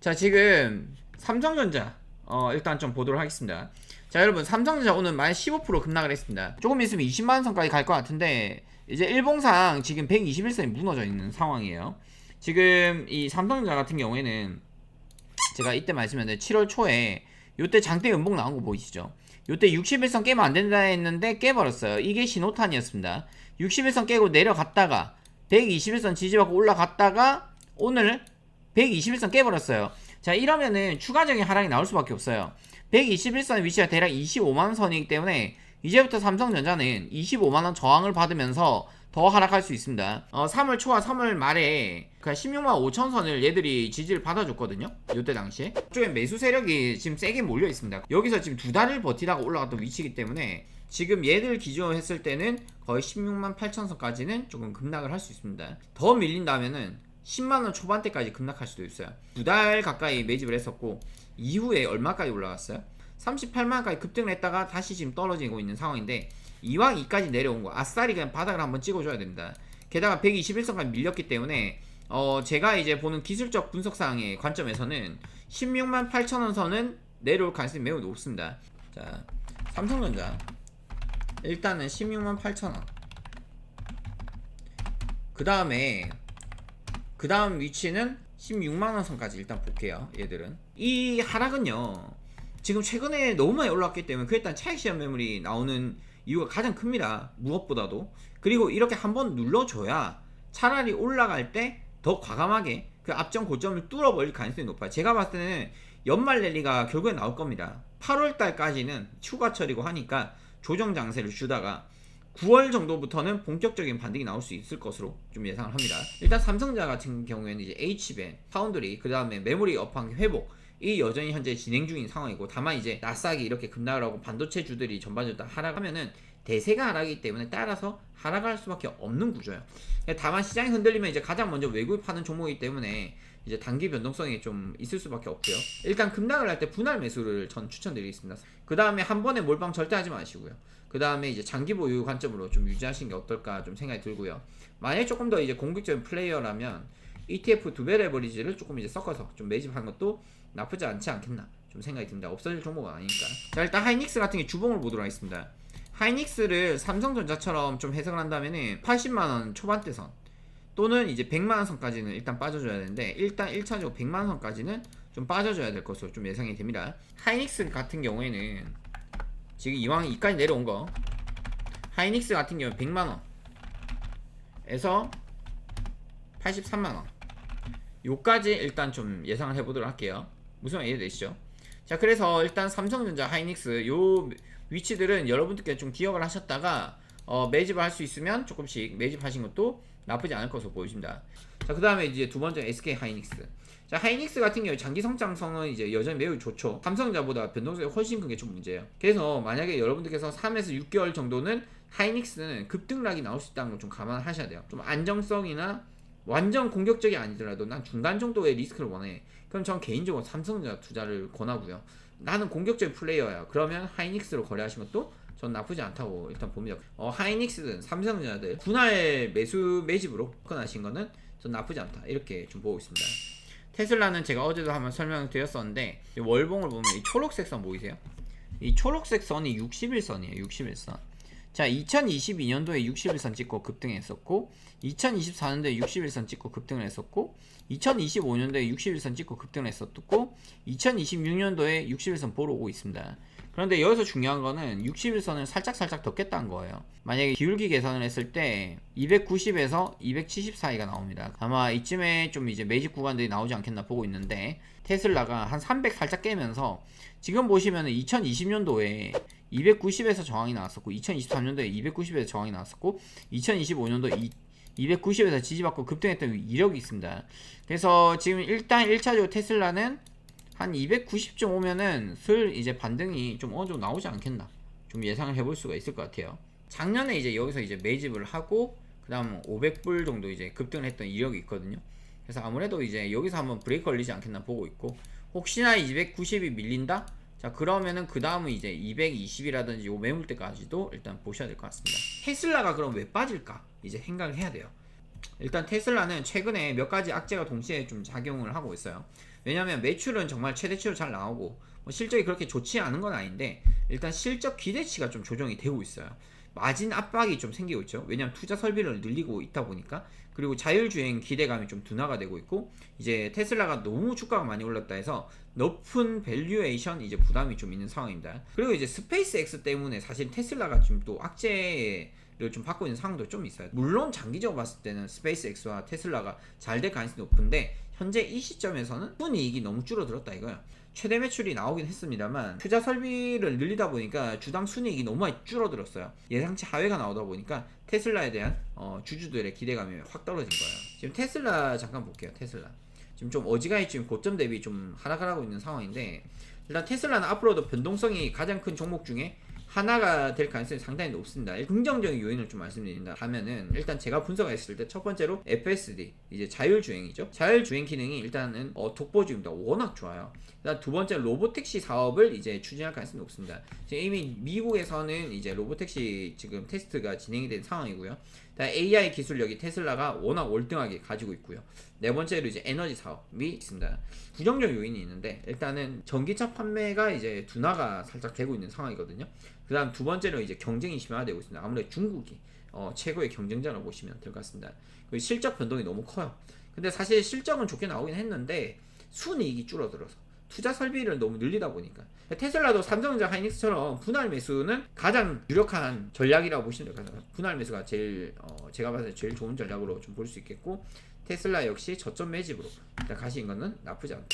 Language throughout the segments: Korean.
자, 지금 삼성전자 일단 좀 보도록 하겠습니다. 자, 여러분, 삼성전자 오늘 만 15% 급락을 했습니다. 조금 있으면 20만원 선까지 갈 것 같은데, 이제 일봉상 지금 121선이 무너져 있는 상황이에요. 지금 이 삼성전자 같은 경우에는 제가 이때 말씀드렸는데 7월 초에 요때 장대 연봉 나온 거 보이시죠? 요때 61선 깨면 안 된다 했는데 깨버렸어요. 이게 신호탄이었습니다. 61선 깨고 내려갔다가 121선 지지받고 올라갔다가 오늘 121선 깨버렸어요. 자, 이러면은 추가적인 하락이 나올 수밖에 없어요. 121선 위치가 대략 25만원 선이기 때문에 이제부터 삼성전자는 25만원 저항을 받으면서 더 하락할 수 있습니다. 3월 초와 3월 말에 그 16만 5천 선을 얘들이 지지를 받아줬거든요. 요때 당시에 쪽에 매수 세력이 지금 세게 몰려 있습니다. 여기서 지금 두 달을 버티다가 올라갔던 위치이기 때문에 지금 얘들 기준으로 했을 때는 거의 16만 8천 선까지는 조금 급락을 할 수 있습니다. 더 밀린다면은 10만원 초반대까지 급락할 수도 있어요. 두 달 가까이 매집을 했었고 이후에 얼마까지 올라갔어요? 38만원까지 급등을 했다가 다시 지금 떨어지고 있는 상황인데 이왕 이까지 내려온 거 아싸리 그냥 바닥을 한번 찍어줘야 됩니다. 게다가 121선까지 밀렸기 때문에 제가 이제 보는 기술적 분석상의 관점에서는 16만 8천원 선은 내려올 가능성이 매우 높습니다. 자, 삼성전자 일단은 16만 8천원, 그 다음 위치는 16만원 선까지 일단 볼게요. 얘들은 이 하락은요 지금 최근에 너무 많이 올라왔기 때문에 그 일단 차익 실현 매물이 나오는 이유가 가장 큽니다. 무엇보다도. 그리고 이렇게 한번 눌러줘야 차라리 올라갈 때 더 과감하게 그 앞전 고점을 뚫어버릴 가능성이 높아요. 제가 봤을 때는 연말 랠리가 결국에 나올 겁니다. 8월달까지는 휴가철이고 하니까 조정 장세를 주다가 9월 정도부터는 본격적인 반등이 나올 수 있을 것으로 좀 예상을 합니다. 일단 삼성전자 같은 경우에는 이제 H밴, 파운드리, 그 다음에 메모리 업황 회복 이 여전히 현재 진행 중인 상황이고, 다만 이제 나스닥이 이렇게 급락을 하고 반도체주들이 전반적으로 다 하락하면은 대세가 하락이기 때문에 따라서 하락할 수밖에 없는 구조예요. 다만 시장이 흔들리면 이제 가장 먼저 외국이 파는 종목이기 때문에 이제 단기 변동성이 좀 있을 수밖에 없고요. 일단 급락을 할 때 분할 매수를 전 추천드리겠습니다. 그 다음에 한 번에 몰빵 절대 하지 마시고요. 그 다음에 이제 장기 보유 관점으로 좀 유지하시는 게 어떨까 좀 생각이 들고요. 만약에 조금 더 이제 공격적인 플레이어라면 ETF 두배 레버리지를 조금 이제 섞어서 좀 매집하는 것도 나쁘지 않지 않겠나 좀 생각이 듭니다. 없어질 종목은 아니니까. 자, 일단 하이닉스 같은 게 주봉을 보도록 하겠습니다. 하이닉스를 삼성전자처럼 좀 해석을 한다면은 80만원 초반대선 또는 이제 100만원 선까지는 일단 빠져줘야 되는데, 일단 1차적으로 100만원 선까지는 좀 빠져줘야 될 것으로 좀 예상이 됩니다. 하이닉스 같은 경우에는 지금 이왕 이까지 내려온 거, 하이닉스 같은 경우는 100만원에서 83만원 요까지 일단 좀 예상을 해보도록 할게요. 무슨 말 이해되시죠? 자, 그래서 일단 삼성전자, 하이닉스 요 위치들은 여러분들께 좀 기억을 하셨다가 매집을 할 수 있으면 조금씩 매집하신 것도 나쁘지 않을 것으로 보여집니다. 자, 그 다음에 이제 두 번째 SK 하이닉스. 자, 하이닉스 같은 경우 장기 성장성은 이제 여전히 매우 좋죠. 삼성전자보다 변동성이 훨씬 큰 게 좀 문제예요. 그래서 만약에 여러분들께서 3에서 6개월 정도는 하이닉스는 급등락이 나올 수 있다는 걸 좀 감안하셔야 돼요. 좀 안정성이나 완전 공격적이 아니더라도 난 중간 정도의 리스크를 원해. 그럼 전 개인적으로 삼성전자 투자를 권하고요. 나는 공격적인 플레이어야. 그러면 하이닉스로 거래하신 것도 전 나쁘지 않다고 일단 봅니다. 하이닉스든 삼성전자든 분할 매수 매집으로 접근하신 거는 전 나쁘지 않다 이렇게 좀 보고 있습니다. 테슬라는 제가 어제도 한번 설명을 드렸었는데, 월봉을 보면 이 초록색 선 보이세요? 이 초록색 선이 61선이에요. 61선. 자, 2022년도에 61선 찍고 급등했었고, 2024년도에 61선 찍고 급등을 했었고, 2025년도에 61선 찍고 급등을 했었고, 2026년도에 61선 보러 오고 있습니다. 그런데 여기서 중요한 거는 61선을 살짝 더 깼다는 거예요. 만약에 기울기 계산을 했을 때 290에서 270 사이가 나옵니다. 아마 이쯤에 좀 이제 매집 구간들이 나오지 않겠나 보고 있는데, 테슬라가 한 300 살짝 깨면서 지금 보시면은 2020년도에 290에서 저항이 나왔었고, 2023년도에 290에서 저항이 나왔었고, 2025년도에 290에서 지지받고 급등했던 이력이 있습니다. 그래서 지금 일단 1차적으로 테슬라는 한 290쯤 오면은 슬 이제 반등이 좀 어느 정도 나오지 않겠나 좀 예상을 해볼 수가 있을 것 같아요. 작년에 이제 여기서 이제 매집을 하고 그 다음 500불 정도 이제 급등을 했던 이력이 있거든요. 그래서 아무래도 이제 여기서 한번 브레이크 걸리지 않겠나 보고 있고, 혹시나 290이 밀린다? 자, 그러면은 그 다음은 이제 220이라든지 요 매물대까지도 일단 보셔야 될 것 같습니다. 테슬라가 그럼 왜 빠질까? 이제 생각을 해야 돼요. 일단 테슬라는 최근에 몇 가지 악재가 동시에 좀 작용을 하고 있어요. 왜냐면 매출은 정말 최대치로 잘 나오고 뭐 실적이 그렇게 좋지 않은 건 아닌데 일단 실적 기대치가 좀 조정이 되고 있어요. 마진 압박이 좀 생기고 있죠. 왜냐면 투자 설비를 늘리고 있다 보니까. 그리고 자율주행 기대감이 좀 둔화가 되고 있고, 이제 테슬라가 너무 주가가 많이 올랐다 해서 높은 밸류에이션 이제 부담이 좀 있는 상황입니다. 그리고 이제 스페이스 X 때문에 사실 테슬라가 지금 또 악재를 좀 받고 있는 상황도 좀 있어요. 물론 장기적으로 봤을 때는 스페이스 X와 테슬라가 잘 될 가능성이 높은데 현재 이 시점에서는 순이익이 너무 줄어들었다 이거야. 최대 매출이 나오긴 했습니다만 투자 설비를 늘리다 보니까 주당 순이익이 너무 많이 줄어들었어요. 예상치 하회가 나오다 보니까 테슬라에 대한 주주들의 기대감이 확 떨어진 거예요. 지금 테슬라 잠깐 볼게요. 테슬라 지금 좀 어지간히 지금 고점 대비 좀 하락을 하고 있는 상황인데, 일단 테슬라는 앞으로도 변동성이 가장 큰 종목 중에 하나가 될 가능성이 상당히 높습니다. 긍정적인 요인을 좀 말씀드린다 하면은, 일단 제가 분석했을 때 첫 번째로 FSD 이제 자율주행이죠. 자율주행 기능이 일단은 독보적입니다. 워낙 좋아요. 그다음 두 번째 로보택시 사업을 이제 추진할 가능성이 높습니다. 지금 이미 미국에서는 이제 로보택시 지금 테스트가 진행이 된 상황이고요. AI 기술력이 테슬라가 워낙 월등하게 가지고 있고요. 네 번째로 이제 에너지 사업이 있습니다. 부정적 요인이 있는데 일단은 전기차 판매가 이제 둔화가 살짝 되고 있는 상황이거든요. 그다음 두 번째로 이제 경쟁이 심화되고 있습니다. 아무래도 중국이 최고의 경쟁자라고 보시면 될 것 같습니다. 그리고 실적 변동이 너무 커요. 근데 사실 실적은 좋게 나오긴 했는데 순이익이 줄어들어서 투자 설비를 너무 늘리다 보니까 테슬라도 삼성전자 하이닉스처럼 분할 매수는 가장 유력한 전략이라고 보시면 될 것 같아요. 분할 매수가 제일 제가 봤을 때 제일 좋은 전략으로 좀 볼 수 있겠고, 테슬라 역시 저점 매집으로 일단 가시는 거는 나쁘지 않다.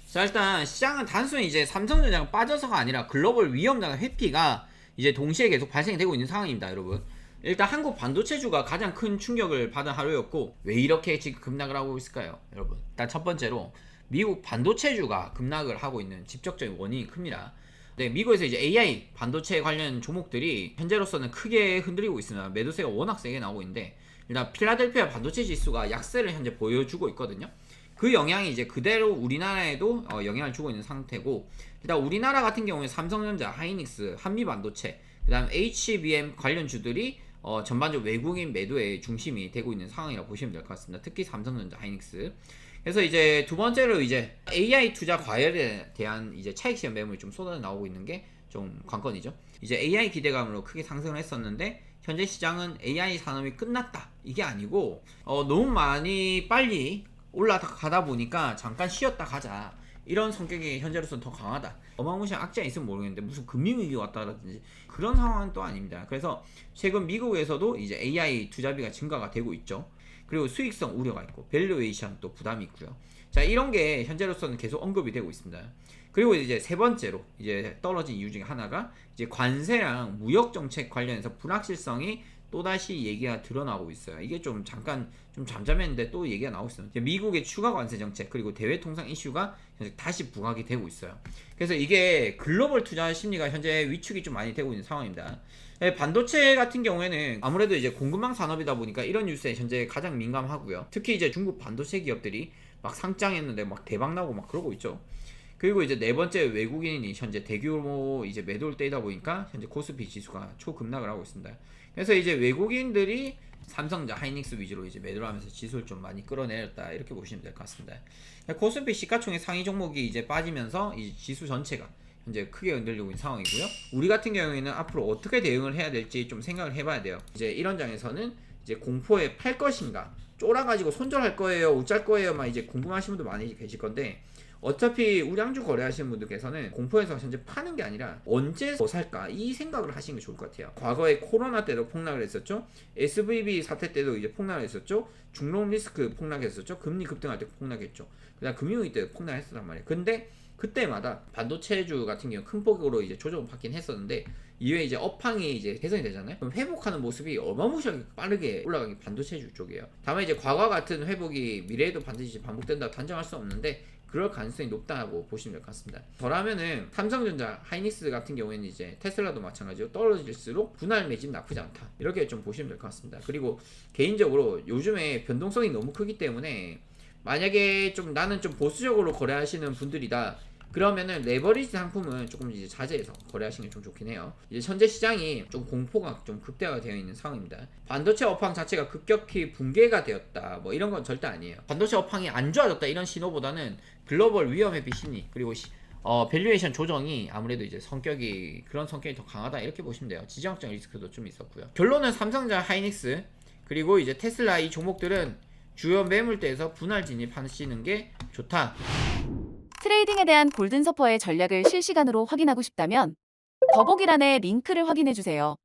자, 일단 시장은 단순히 이제 삼성전자가 빠져서가 아니라 글로벌 위험자가 회피가 이제 동시에 계속 발생이 되고 있는 상황입니다, 여러분. 일단 한국 반도체주가 가장 큰 충격을 받은 하루였고, 왜 이렇게 지금 급락을 하고 있을까요, 여러분? 일단 첫 번째로 미국 반도체주가 급락을 하고 있는 직접적인 원인이 큽니다. 네, 미국에서 이제 AI 반도체 관련 종목들이 현재로서는 크게 흔들리고 있습니다. 매도세가 워낙 세게 나오고 있는데, 일단 필라델피아 반도체 지수가 약세를 현재 보여주고 있거든요. 그 영향이 이제 그대로 우리나라에도 영향을 주고 있는 상태고, 일단 우리나라 같은 경우에 삼성전자, 하이닉스, 한미반도체, 그 다음 HBM 관련주들이 전반적으로 외국인 매도의 중심이 되고 있는 상황이라고 보시면 될 것 같습니다. 특히 삼성전자, 하이닉스. 그래서 이제 두 번째로 이제 AI 투자 과열에 대한 이제 차익 실현 매물이 좀 쏟아져 나오고 있는 게 좀 관건이죠. 이제 AI 기대감으로 크게 상승을 했었는데 현재 시장은 AI 산업이 끝났다 이게 아니고 너무 많이 빨리 올라가다 보니까 잠깐 쉬었다 가자 이런 성격이 현재로서는 더 강하다. 어마무시한 악재가 있으면 모르겠는데 무슨 금융위기가 왔다라든지 그런 상황은 또 아닙니다. 그래서 최근 미국에서도 이제 AI 투자비가 증가가 되고 있죠. 그리고 수익성 우려가 있고 밸류에이션 또 부담이 있고요. 자, 이런 게 현재로서는 계속 언급이 되고 있습니다. 그리고 이제 세 번째로 이제 떨어진 이유 중에 하나가 이제 관세랑 무역 정책 관련해서 불확실성이 또다시 얘기가 드러나고 있어요. 이게 좀 잠깐 좀 잠잠했는데 또 얘기가 나오고 있어요. 미국의 추가 관세 정책 그리고 대외 통상 이슈가 현재 다시 부각이 되고 있어요. 그래서 이게 글로벌 투자 심리가 현재 위축이 좀 많이 되고 있는 상황입니다. 반도체 같은 경우에는 아무래도 이제 공급망 산업이다 보니까 이런 뉴스에 현재 가장 민감하고요. 특히 이제 중국 반도체 기업들이 막 상장했는데 막 대박 나고 막 그러고 있죠. 그리고 이제 네 번째 외국인이 현재 대규모 이제 매도를 떼다 보니까 현재 코스피 지수가 초급락을 하고 있습니다. 그래서 이제 외국인들이 삼성전자, 하이닉스 위주로 이제 매도를 하면서 지수를 좀 많이 끌어내렸다 이렇게 보시면 될 것 같습니다. 코스피 시가총액 상위 종목이 이제 빠지면서 이 지수 전체가 현재 크게 흔들리고 있는 상황이고요. 우리 같은 경우에는 앞으로 어떻게 대응을 해야 될지 좀 생각을 해봐야 돼요. 이제 이런 장에서는 이제 공포에 팔 것인가, 쫄아가지고 손절할 거예요, 웃잘 거예요, 막 이제 궁금하신 분도 많이 계실 건데, 어차피 우량주 거래하시는 분들께서는 공포에서 현재 파는 게 아니라 언제 더 살까 이 생각을 하시는 게 좋을 것 같아요. 과거에 코로나 때도 폭락을 했었죠. SVB 사태 때도 이제 폭락을 했었죠. 중동 리스크 폭락했었죠. 금리 급등할 때 폭락했죠. 그다음 금융위기 때도 폭락했었단 말이에요. 근데 그때마다 반도체주 같은 경우 큰 폭으로 이제 조정을 받긴 했었는데 이후에 이제 업황이 이제 개선이 되잖아요. 그럼 회복하는 모습이 어마무시하게 빠르게 올라가는 게 반도체주 쪽이에요. 다만 이제 과거 같은 회복이 미래에도 반드시 반복된다 단정할 수 없는데 그럴 가능성이 높다고 보시면 될 것 같습니다. 저라면은 삼성전자, 하이닉스 같은 경우에는 이제 테슬라도 마찬가지로 떨어질수록 분할 매집 나쁘지 않다 이렇게 좀 보시면 될 것 같습니다. 그리고 개인적으로 요즘에 변동성이 너무 크기 때문에 만약에 좀 나는 좀 보수적으로 거래하시는 분들이다 그러면은 레버리지 상품은 조금 이제 자제해서 거래하시는 게 좀 좋긴 해요. 이제 현재 시장이 좀 공포가 좀 극대화가 되어 있는 상황입니다. 반도체 업황 자체가 급격히 붕괴가 되었다, 뭐 이런 건 절대 아니에요. 반도체 업황이 안 좋아졌다 이런 신호보다는 글로벌 위험 회피 심리, 그리고 밸류에이션 조정이 아무래도 이제 그런 성격이 더 강하다 이렇게 보시면 돼요. 지정학적 리스크도 좀 있었고요. 결론은 삼성전자, 하이닉스 그리고 이제 테슬라 이 종목들은 주요 매물대에서 분할 진입하시는 게 좋다. 트레이딩에 대한 골든서퍼의 전략을 실시간으로 확인하고 싶다면 더보기란의 링크를 확인해 주세요.